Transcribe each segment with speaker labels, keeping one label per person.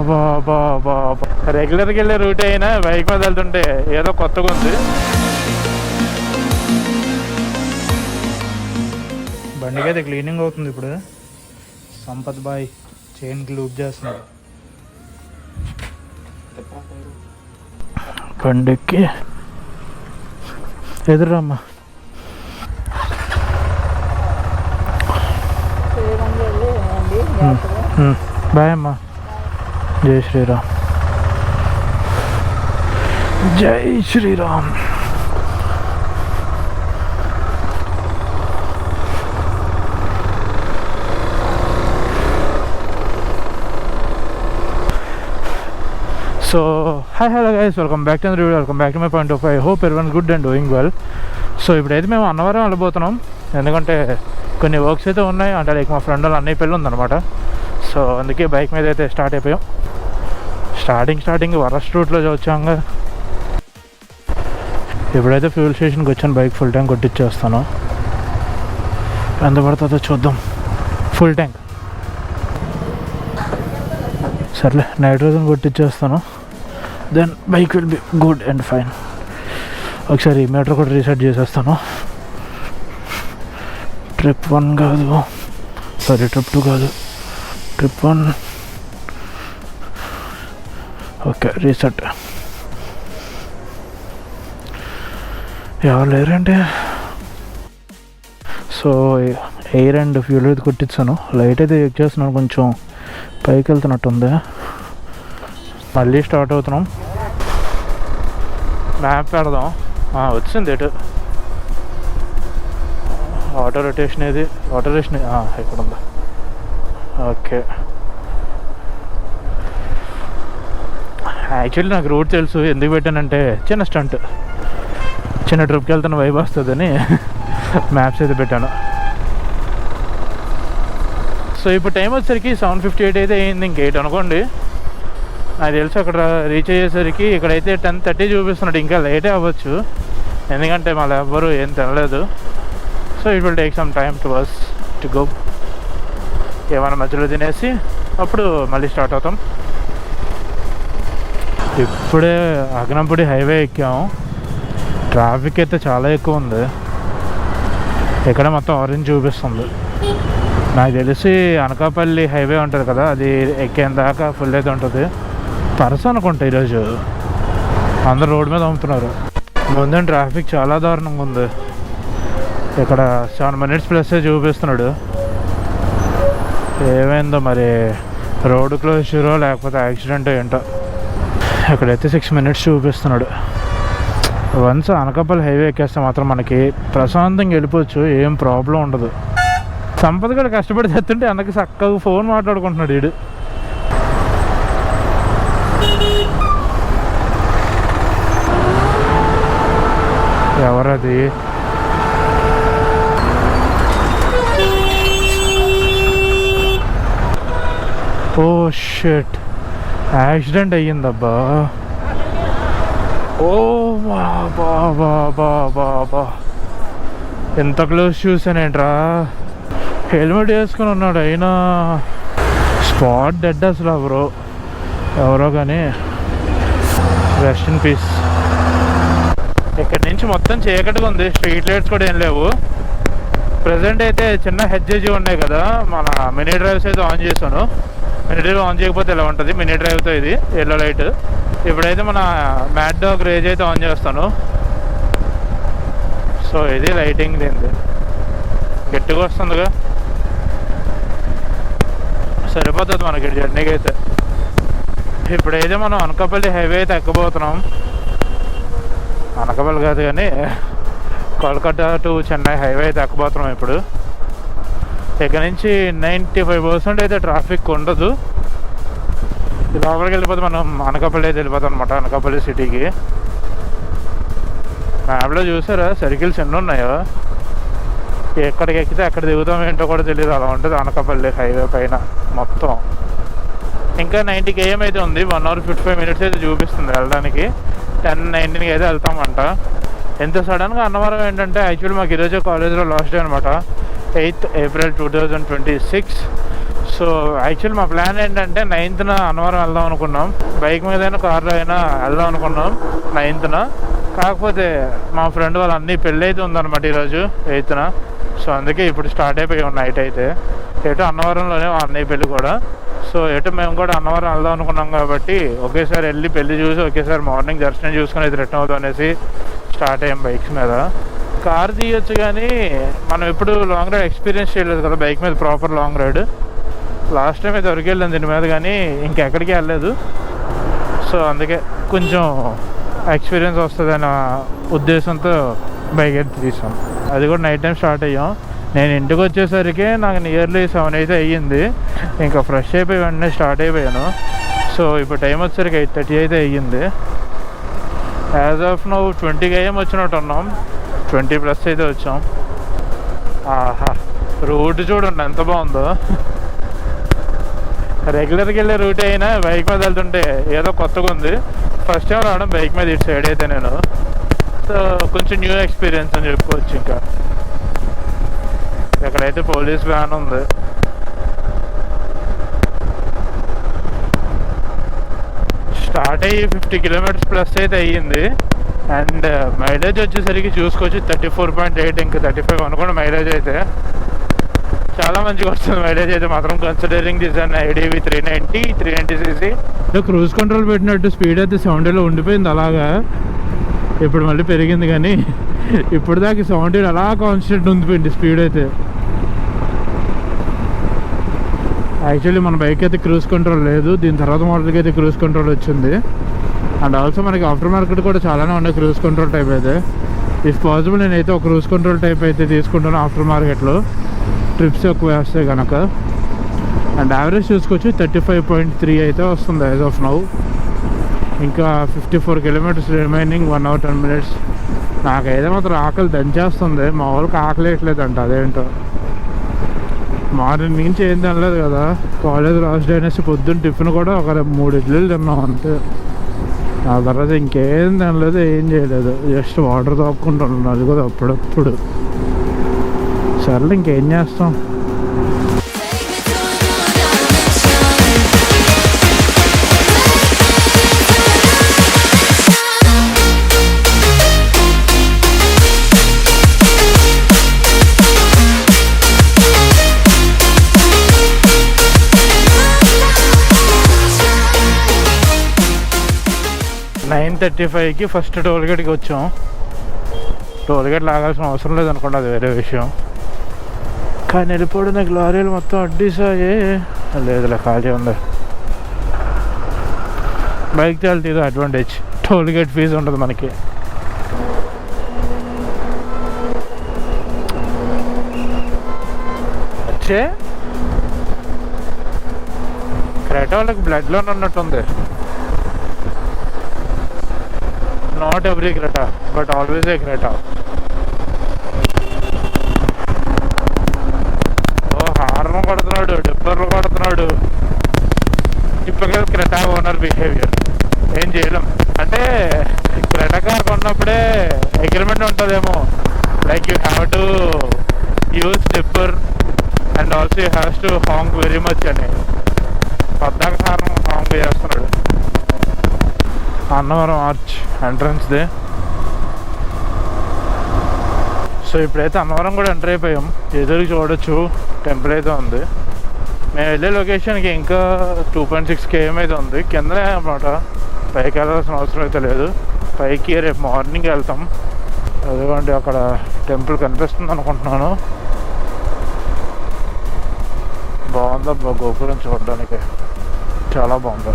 Speaker 1: బా బా బా రెగ్యులర్గా వెళ్ళే రూట్ అయినా బైక్ మీద వెళ్తుంటే ఏదో కొత్తగా ఉంది. బండికి అయితే క్లీనింగ్ అవుతుంది ఇప్పుడు. సంపత్ బాయ్ చైన్కి లూప్ చేస్తున్నాడు. బండికి ఎదురమ్మా. బాయ్ అమ్మా. జై శ్రీరామ్. జై Sriram. So hi hello guys, welcome back to the video. Welcome back to my point of. I hope everyone good and doing well. So ఇప్పుడైతే మేము అన్నవరం వెళ్ళిపోతున్నాం, ఎందుకంటే కొన్ని వర్క్స్ అయితే ఉన్నాయి. అంటే లైక్ మా ఫ్రెండ్ వాళ్ళ అన్నయ్య పెళ్ళి ఉందన్నమాట. సో అందుకే బైక్ మీద అయితే స్టార్ట్ అయిపోయాం. స్టార్టింగ్ వరస్ట్ రూట్లో వచ్చాము. ఇప్పుడైతే ఫ్యూల్ స్టేషన్కి వచ్చాను, బైక్ ఫుల్ ట్యాంక్ కొట్టించేస్తాను. ఎంత పడుతుందో చూద్దాం. ఫుల్ ట్యాంక్ సర్లే, నైట్రోజన్ కొట్టించేస్తాను. Then bike will be good and fine. ఒకసారి మీటర్ కూడా రీసెట్ చేసేస్తాను. ట్రిప్ 1 కాదు, సారీ ట్రిప్ 2 కాదు, ట్రిప్ 1. Okay, reset. ఎవరు లేరంటే సో ఎయిర్ అండ్ ఫ్యూల్ అయితే కొట్టించాను. లైట్ అయితే చెక్ చేస్తున్నాను, కొంచెం పైకి వెళ్తున్నట్టుంది. మళ్ళీ స్టార్ట్ అవుతున్నాం. మ్యాప్ పెడదాం. వచ్చింది ఎటు ఆటో రొటేషన్. ఇది ఆటో రొటేషన్ ఇక్కడ ఉందా? ఓకే. యాక్చువల్లీ నాకు రూట్ తెలుసు, ఎందుకు పెట్టానంటే చిన్న స్టంట్, చిన్న ట్రిప్కి వెళ్తున్న వైబ్ వస్తుందని మ్యాప్స్ అయితే పెట్టాను. సో ఇప్పుడు టైం వచ్చేసరికి 7:58 అయితే అయింది. ఇంక 8 అనుకోండి. నాకు తెలుసు అక్కడ రీచ్ అయ్యేసరికి ఇక్కడైతే 10:30 చూపిస్తున్నాడు. ఇంకా లేటే అవ్వచ్చు, ఎందుకంటే మళ్ళీ ఎవ్వరు ఏం తినలేదు. So it will take some time to us to go. ఏమైనా మధ్యలో తినేసి అప్పుడు మళ్ళీ స్టార్ట్ అవుతాం. ఇప్పుడే అగనంపూడి హైవే ఎక్కాము. ట్రాఫిక్ అయితే చాలా ఎక్కువ ఉంది. ఇక్కడ మొత్తం ఆరెంజ్ చూపిస్తుంది. నాకు తెలిసి అనకాపల్లి హైవే ఉంటుంది కదా, అది ఎక్కేంత దాకా ఫుల్ అయితే ఉంటుంది. పర్స్ అనుకుంటా ఈరోజు అందరు రోడ్డు మీద అమ్ముతున్నారు. ముందు ట్రాఫిక్ చాలా దారుణంగా ఉంది. ఇక్కడ 7 minutes ప్లస్ చూపిస్తున్నాడు. ఏమైందో మరి, రోడ్డు క్లోజరో లేకపోతే యాక్సిడెంట్ ఏంటో. ఇక్కడైతే 6 minutes చూపిస్తున్నాడు. వన్స్ అనకాపల్లి హైవే ఎక్కేస్తే మాత్రం మనకి ప్రశాంతంగా వెళ్ళిపోవచ్చు, ఏం ప్రాబ్లం ఉండదు. సంపద కూడా కష్టపడి తెస్తుంటే అన్నకి చక్కగా ఫోన్ మాట్లాడుకుంటున్నాడు వీడు. ఎవరది? Oh shit, accident అయ్యిందబ్బా. ఓ బా బా బా బా బా, ఎంత క్లోజ్ చూసానేంట్రా. హెల్మెట్ వేసుకుని ఉన్నాడు, అయినా స్పాట్ డెడ్ అసలు. ఎవరో కానీ రెస్ట్ ఇన్ పీస్. ఇక్కడ నుంచి మొత్తం చీకటిగా ఉంది, స్ట్రీట్ లైట్స్ కూడా ఏం లేవు. ప్రజెంట్ అయితే చిన్న హెచ్జేజీ ఉన్నాయి కదా, మన మినీ డ్రైవ్స్ అయితే ఆన్ చేశాను. మినీ డ్రైవ్ ఆన్ చేయకపోతే ఎలా ఉంటుంది, మినీ డ్రైవ్తో ఇది ఎల్లో లైట్. ఇప్పుడైతే మన మ్యాడ్ డాగ్ రేజ్ అయితే ఆన్ చేస్తాను. సో ఇది లైటింగ్ దీనిది గట్టిగా వస్తుందిగా, సరిపోతుంది మనకి జర్నీకి అయితే. ఇప్పుడైతే మనం అనకాపల్లి హైవే అయితే ఎక్కబోతున్నాం. అనకాపల్లి కాదు కానీ కోల్కతా టు చెన్నై హైవే అయితే ఎక్కబోతున్నాం ఇప్పుడు. ఇక్కడ నుంచి 95% అయితే ట్రాఫిక్ ఉండదు. లోపలికి వెళ్ళిపోతే మనం అనకాపల్లి అయితే వెళ్ళిపోతాం అనమాట, అనకాపల్లి సిటీకి. మ్యాప్లో చూసారా సర్కిల్స్ ఎన్ని ఉన్నాయో. ఎక్కడికి ఎక్కితే అక్కడ దిగుతాం ఏంటో కూడా తెలియదు, అలా ఉంటుంది అనకాపల్లి హైవే పైన మొత్తం. ఇంకా 90 km అయితే ఉంది, 1 hour 55 minutes అయితే చూపిస్తుంది వెళ్ళడానికి. 10:19 అయితే వెళ్తామంట. ఎంత సడన్గా అన్నవరం ఏంటంటే, యాక్చువల్లీ మాకు ఈరోజు కాలేజ్లో లాస్ట్ డే అనమాట, 8th April 2026. సో యాక్చువల్ మా ప్లాన్ ఏంటంటే 9th అన్నవరం వెళ్దాం అనుకున్నాం. బైక్ మీద అయినా కార్లో అయినా వెళ్దాం అనుకున్నాం 9th. కాకపోతే మా ఫ్రెండ్ వాళ్ళ అన్నీ పెళ్ళి అయితే ఉందన్నమాట ఈరోజు 8th. సో అందుకే ఇప్పుడు స్టార్ట్ అయిపోయాం నైట్ అయితే. ఎటు అన్నవరంలోనే అన్నయ్య పెళ్ళి కూడా. సో ఎటు మేము కూడా అన్నవరం వెళ్దాం అనుకున్నాం కాబట్టి ఒకేసారి వెళ్ళి పెళ్ళి చూసి ఒకేసారి మార్నింగ్ దర్శనం చూసుకుని అయితే రిటర్న్ అవుతాం అనేసి స్టార్ట్ అయ్యాం బైక్స్ మీద. కార్ తీయొచ్చు కానీ మనం ఎప్పుడు లాంగ్ రైడ్ ఎక్స్పీరియన్స్ చేయలేదు కదా బైక్ మీద, proper long ride. Last time అయితే వరకు వెళ్ళాను దీని మీద కానీ ఇంకెక్కడికి వెళ్ళలేదు. సో అందుకే కొంచెం ఎక్స్పీరియన్స్ వస్తుందన్న ఉద్దేశంతో బైక్ అయితే తీసాం. అది కూడా నైట్ టైం స్టార్ట్ అయ్యాం. నేను ఇంటికి వచ్చేసరికి నాకు నియర్లీ 7 అయితే అయ్యింది. ఇంకా ఫ్రెష్ అయిపోయి వెంటనే స్టార్ట్ అయిపోయాను. సో ఇప్పుడు టైం వచ్చేసరికి 8:30 అయితే అయ్యింది. యాజ్ ఆఫ్ నౌ 20 AM వచ్చినట్టు ఉన్నాం. 20+ అయితే వచ్చాం. ఆహా, రూట్ చూడండి ఎంత బాగుందో. రెగ్యులర్గా వెళ్ళే రూట్ అయినా బైక్ మీద వెళ్తుంటే ఏదో కొత్తగా ఉంది. ఫస్ట్ టైం రావడం బైక్ మీద ఇటు సైడ్ అయితే నేను. సో కొంచెం న్యూ ఎక్స్పీరియన్స్ అని చెప్పుకోవచ్చు. ఇంకా ఎక్కడైతే పోలీస్ వ్యాన్ ఉంది. స్టార్ట్ అయ్యి 50 km+ అయితే అయ్యింది. అండ్ మైలేజ్ వచ్చేసరికి చూసుకోవచ్చు 34.8, ఇంకా 35 అనుకోండి మైలేజ్ అయితే. చాలా మంచిగా వస్తుంది మైలేజ్ అయితే మాత్రం, considering this an IDV 390cc. Cruise control పెట్టినట్టు స్పీడ్ అయితే 70లో ఉండిపోయింది అలాగా. ఇప్పుడు మళ్ళీ పెరిగింది కానీ ఇప్పుడు దాకా 70 అలా కాన్స్టెంట్ ఉండిపోయింది స్పీడ్ అయితే. యాక్చువల్లీ మన బైక్ అయితే క్రూజ్ కంట్రోల్ లేదు, దీని తర్వాత మోడల్కి అయితే క్రూజ్ కంట్రోల్ వచ్చింది. అండ్ ఆల్సో మనకి ఆఫ్టర్ మార్కెట్ కూడా చాలానే ఉన్నాయి క్రూజ్ కంట్రోల్ టైప్ అయితే. ఇఫ్ పాసిబుల్ నేనైతే ఒక క్రూజ్ కంట్రోల్ టైప్ అయితే తీసుకుంటాను ఆఫ్టర్ మార్కెట్లో, ట్రిప్స్ ఎక్కువ వేస్తే కనుక. అండ్ యావరేజ్ చూసుకోవచ్చు 35.3 అయితే వస్తుంది యాజ్ ఆఫ్ నౌ. ఇంకా 54 km రిమైనింగ్, 1 hour 10 minutes. నాకైతే మాత్రం ఆకలి దంచేస్తుంది. మా వాళ్ళకి ఆకలి వేయట్లేదంట, అదేంటో. మార్నింగ్ నుంచి ఏం తినలేదు కదా, కాలేజ్ లాస్ట్ డే అనేసి పొద్దున్న టిఫిన్ కూడా ఒక 3 ఇడ్లీలు తిన్నాం అంతే. ఆ తర్వాత ఇంకేం తినలేదు, ఏం చేయలేదు, జస్ట్ వాటర్ తాపుకుంటున్నాను. అది కూడా అప్పుడప్పుడు. సర్లే ఇంకేం చేస్తాం. 9:35కి ఫస్ట్ టోల్గేట్కి వచ్చాం. టోల్గేట్ లాగాల్సిన అవసరం లేదనుకోండి, అది వేరే విషయం. కానీ వెళ్ళిపోవడం నాకు లారీలు మొత్తం అడ్డీసాయే. లేదులే, ఖాళీ ఉంది. బైక్ తేలితే ఇది అడ్వాంటేజ్, టోల్గేట్ ఫీజు ఉండదు మనకి. వచ్చే క్రెటా వాళ్ళకి బ్లడ్లో ఉన్నట్టుంది. Not every Creta but always a Creta. Horn కొడుతున్నాడు, డిప్పర్లు కొడుతున్నాడు. Typical Creta owner behaviour. ఏం చేయలేం. అంటే క్రెటా కార్ కొన్నప్పుడే అగ్రిమెంట్ ఉంటుందేమో, like you have to use dipper and also you have to Hank very much అని. పద్దాక హార్న్ హాంక్ చేస్తున్నాడు. అన్నవరం ఆర్చ్ ఎంట్రన్స్దే. సో ఇప్పుడైతే అన్నవరం కూడా ఎంటర్ అయిపోయాం. ఎదురుకి చూడొచ్చు టెంపుల్ అయితే ఉంది. మేము వెళ్ళే లొకేషన్కి ఇంకా 2.6 km అయితే ఉంది. కిందనే అన్నమాట, పైకి వెళ్ళాల్సిన అవసరం అయితే లేదు. పైకి రేపు మార్నింగ్ వెళ్తాం. అదిగోండి అక్కడ టెంపుల్ కనిపిస్తుంది అనుకుంటున్నాను. బాగుందబ్బా గోపురం చూడడానికి, చాలా బాగుంది.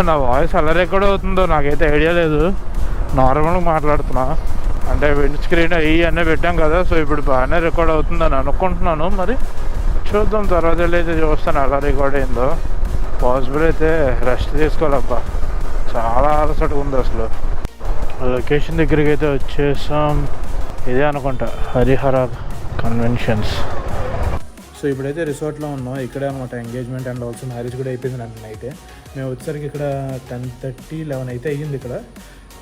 Speaker 1: నా వాయిస్ అలా రికార్డ్ అవుతుందో నాకైతే ఐడియా లేదు. నార్మల్గా మాట్లాడుతున్నా, అంటే విండ్ స్క్రీన్ అన్నీ పెట్టాం కదా. సో ఇప్పుడు బాగానే రికార్డ్ అవుతుందని అనుకుంటున్నాను. మరి చూద్దాం, తర్వాత వెళ్ళైతే చూస్తాను ఎలా రికార్డ్ అయిందో. పాసిబుల్ అయితే రెస్ట్ తీసుకోవాలబ్బా, చాలా అలసటగా ఉంది అసలు. లొకేషన్ దగ్గరికి అయితే వచ్చేసాం. ఇదే అనుకుంటా హరిహర కన్వెన్షన్స్. సో ఇప్పుడైతే రిసార్ట్లో ఉన్నాం. ఇక్కడే అనమాట ఎంగేజ్మెంట్ అండ్ ఆల్సో మ్యారేజ్ కూడా అయిపోయింది నాకు నైటే. మేము వచ్చేసరికి ఇక్కడ 10:30, 11 అయితే అయ్యింది ఇక్కడ.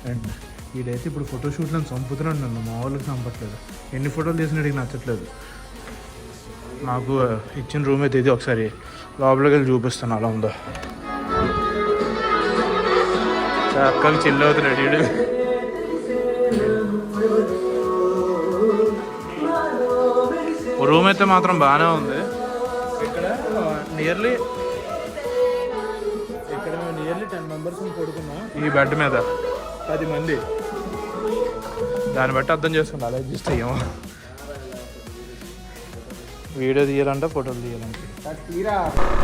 Speaker 1: అండ్ వీడైతే ఇప్పుడు ఫోటోషూట్లను చంపుతున్నాడు నన్ను, మా వాళ్ళకి చంపట్లేదు. ఎన్ని ఫోటోలు తీసినట్టుగా నచ్చట్లేదు. నాకు ఇచ్చిన రూమ్ అయితే ఇది. ఒకసారి లోపలికి వెళ్ళి చూపిస్తాను అలా ఉందో. అక్కకి చిల్లు అవుతున్నాడు వీడు. రూమ్ అయితే మాత్రం బాగానే ఉంది. ఇక్కడ నియర్లీ 10 మెంబర్స్ పడుకున్నాం ఈ బెడ్ మీద. 10 మంది. దాన్ని బట్టి అర్థం చేసుకుంటా అలా అడ్జస్ట్ అయ్యాము. వీడియో తీయాలంటే ఫోటోలు తీయాలంటే.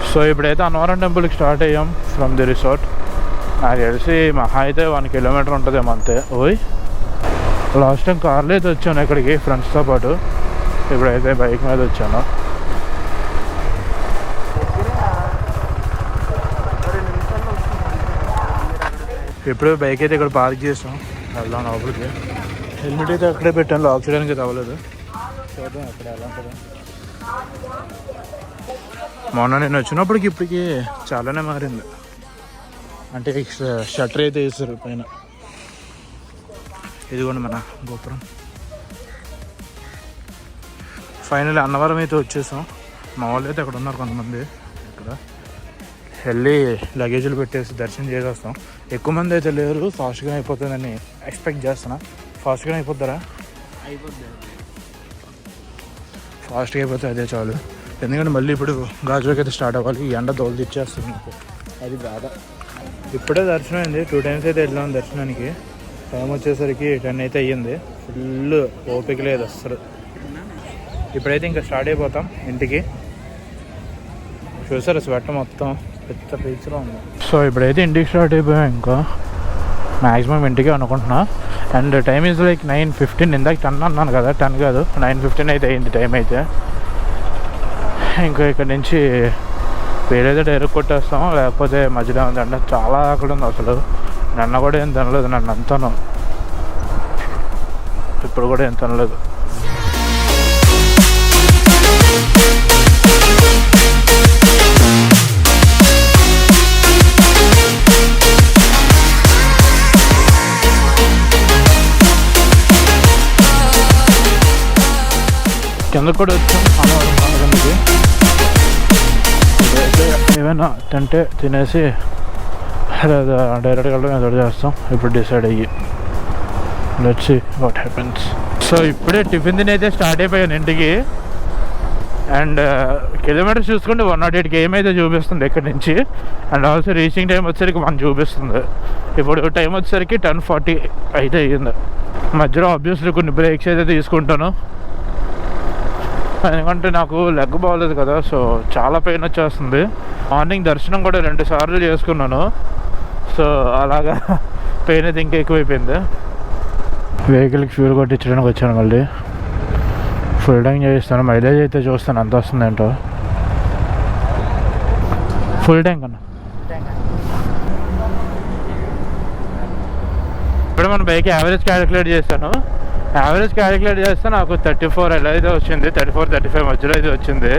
Speaker 1: సో ఇప్పుడైతే అన్నవరం టెంపుల్కి స్టార్ట్ అయ్యాం ఫ్రమ్ ది రిసార్ట్. నాకు తెలిసి మహా అయితే 1 కిలోమీటర్ ఉంటుందేమో అంతే. ఓయ్ లాస్ట్ టైం కార్లో అయితే వచ్చాను ఇక్కడికి ఫ్రెండ్స్తో పాటు. ఇప్పుడైతే బైక్ మీద వచ్చాను. ఇప్పుడు బైక్ అయితే ఇక్కడ పార్క్ చేసాం. వెళ్దాం లోపలికి. హెల్మెట్ అయితే అక్కడే పెట్టాను, లాక్ చేయడానికి అయితే అవ్వలేదు. చూద్దాం అక్కడ ఎలా ఉంటుందో. మొన్న నేను వచ్చినప్పటికి ఇప్పటికి చాలానే మారింది. అంటే షట్టర్ అయితే వేస్తారు పైన. ఇదిగోండి మన గోపురం. ఫైనల్ అన్నవరం అయితే వచ్చేసాం. మా వాళ్ళు అయితే అక్కడ ఉన్నారు కొంతమంది. ఇక్కడ వెళ్ళి లగేజీలు పెట్టేసి దర్శనం చేసేస్తాం. ఎక్కువ మంది అయితే లేరు. ఫాస్ట్గా అయిపోతుందని ఎక్స్పెక్ట్ చేస్తున్నా. ఫాస్ట్గా అయిపోతారా? ఫాస్ట్గా అయిపోతే అదే చాలు. ఎందుకంటే మళ్ళీ ఇప్పుడు గాజులోకి అయితే స్టార్ట్ అవ్వాలి. ఈ ఎండ దోలు తెచ్చేస్తుంది నాకు. అది బాధ. ఇప్పుడే దర్శనం అయింది. 2 టైమ్స్ అయితే వెళ్ళాము దర్శనానికి. టైం వచ్చేసరికి 10 అయితే అయ్యింది. ఫుల్ ఓపిక లేదు అస్సలు. ఇప్పుడైతే ఇంకా స్టార్ట్ అయిపోతాం ఇంటికి. చూసారు స్వెట్ మొత్తం పెద్ద పీక్స్లో ఉంది. సో ఇప్పుడైతే ఇంటికి స్టార్ట్ అయిపోయాం. ఇంకా మ్యాక్సిమం ఇంటికి అనుకుంటున్నా. And time is like 9:15. ఇందాక 10 అన్నాను కదా, 10 కాదు 9:15 అయితే అయింది టైం అయితే. ఇంకా ఇక్కడ నుంచి వేరేదో డైరెక్ట్ కొట్టేస్తాం, లేకపోతే మధ్యలో ఉందంటే చాలా ఆకలి ఉంది అసలు. నన్ను కూడా ఏం తినలేదు. నన్ను అంతాను ఇప్పుడు కూడా ఏం తినలేదు. కిందకు కూడా వచ్చాం అన్నవరం కిందకి. ఏమైనా తింటే తినేసి లేదా డైరెక్ట్గా వెళ్ళడం ఏదో చేస్తాం. ఇప్పుడు డిసైడ్ అయ్యి let's see what happens. So ఇప్పుడే టిఫిన్ తిని అయితే స్టార్ట్ అయిపోయాను ఇంటికి. అండ్ కిలోమీటర్స్ చూసుకుంటే 108 km అయితే చూపిస్తుంది ఇక్కడ నుంచి. అండ్ ఆల్సో రీచింగ్ టైం వచ్చేసరికి 1 చూపిస్తుంది. ఇప్పుడు టైం వచ్చేసరికి 10:40 అయితే అయ్యింది. మధ్యలో ఆబ్వియస్లీ కొన్ని బ్రేక్స్ అయితే తీసుకుంటాను. ఎందుకంటే నాకు లెగ్ బాగోలేదు కదా, సో చాలా పెయిన్ వచ్చేస్తుంది. మార్నింగ్ దర్శనం కూడా 2 సార్లు చేసుకున్నాను. సో అలాగా పెయిన్ అయితే ఇంకా ఎక్కువైపోయింది. వెహికల్కి ఫ్యూల్ కొట్టించడానికి వచ్చాను. మళ్ళీ ఫుల్ ట్యాంక్ చేయిస్తాను. మైలేజ్ అయితే చూస్తాను ఎంత వస్తుంది ఏంటో. ఫుల్ ట్యాంక్ అన్న. ఇప్పుడు మన బైక్ యావరేజ్ క్యాలిక్యులేట్ చేశాను. యావరేజ్ క్యాలిక్యులేట్ చేస్తే నాకు 34 ఎలా అయితే వచ్చింది. 34-35 మధ్యలో అయితే వచ్చింది.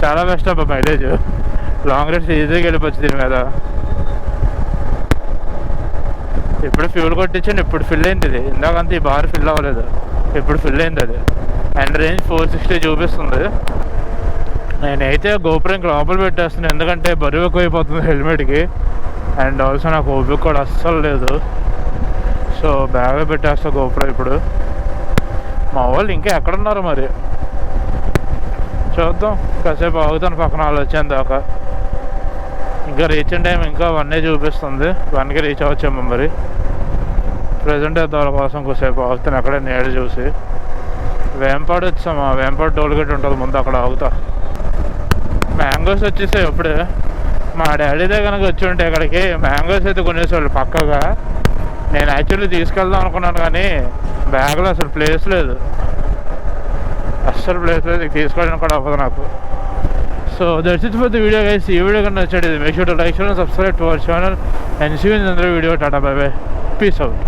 Speaker 1: చాలా బెస్ట్ అబ్బా మైలేజ్. లాంగ్ రైడ్స్ ఈజీగా వెళ్ళిపోవచ్చు దీని మీద. ఇప్పుడు ఫ్యూల్ కొట్టించాను. ఇప్పుడు ఫిల్ అయింది ఇది. ఇందాకంతా ఈ బార్ ఫిల్ అవ్వలేదు. ఇప్పుడు ఫిల్ అయింది అది. అండ్ రేంజ్ 460 చూపిస్తుంది. నేనైతే గోపురంకి లోపల పెట్టేస్తున్నాను, ఎందుకంటే బరువు ఎక్కువైపోతుంది హెల్మెట్కి. అండ్ ఆల్సో నాకు ఓపిక కూడా అస్సలు లేదు. సో బ్యాగ్లో పెట్టేస్తా గోపురం ఇప్పుడు. మా వాళ్ళు ఇంకా ఎక్కడున్నారు మరి చూద్దాం. కాసేపు ఆగుతాను పక్కన వాళ్ళు వచ్చేందాకా. ఇంకా రీచ్ టైం ఇంకా 1 చూపిస్తుంది. 1కి రీచ్ అవ్వచ్చేమో మరి. ప్రజెంట్ వాళ్ళ కోసం కొద్దిసేపు ఆగుతాను అక్కడే నీడ చూసి. వేంపాడు వచ్చామా, వేంపాడు టోల్ గేట్ ఉంటుంది ముందు, అక్కడ ఆగుతా. మ్యాంగోస్ వచ్చేసాయి ఇప్పుడే. మా డాడీదే కనుక వచ్చి ఉంటే ఇక్కడికి మ్యాంగోస్ అయితే కొనేసేవాళ్ళు పక్కగా. నేను యాక్చువల్లీ తీసుకెళ్దాం అనుకున్నాను కానీ బ్యాగ్లో అసలు ప్లేస్ లేదు. అస్సలు ప్లేస్ లేదు, తీసుకోవడానికి కూడా అవ్వదు నాకు. So that's it for the video guys. ఈ వీడియో కన్నా నచ్చేది make sure to like, share and subscribe to our channel. And see you in the next video. Tata bye bye. Peace out.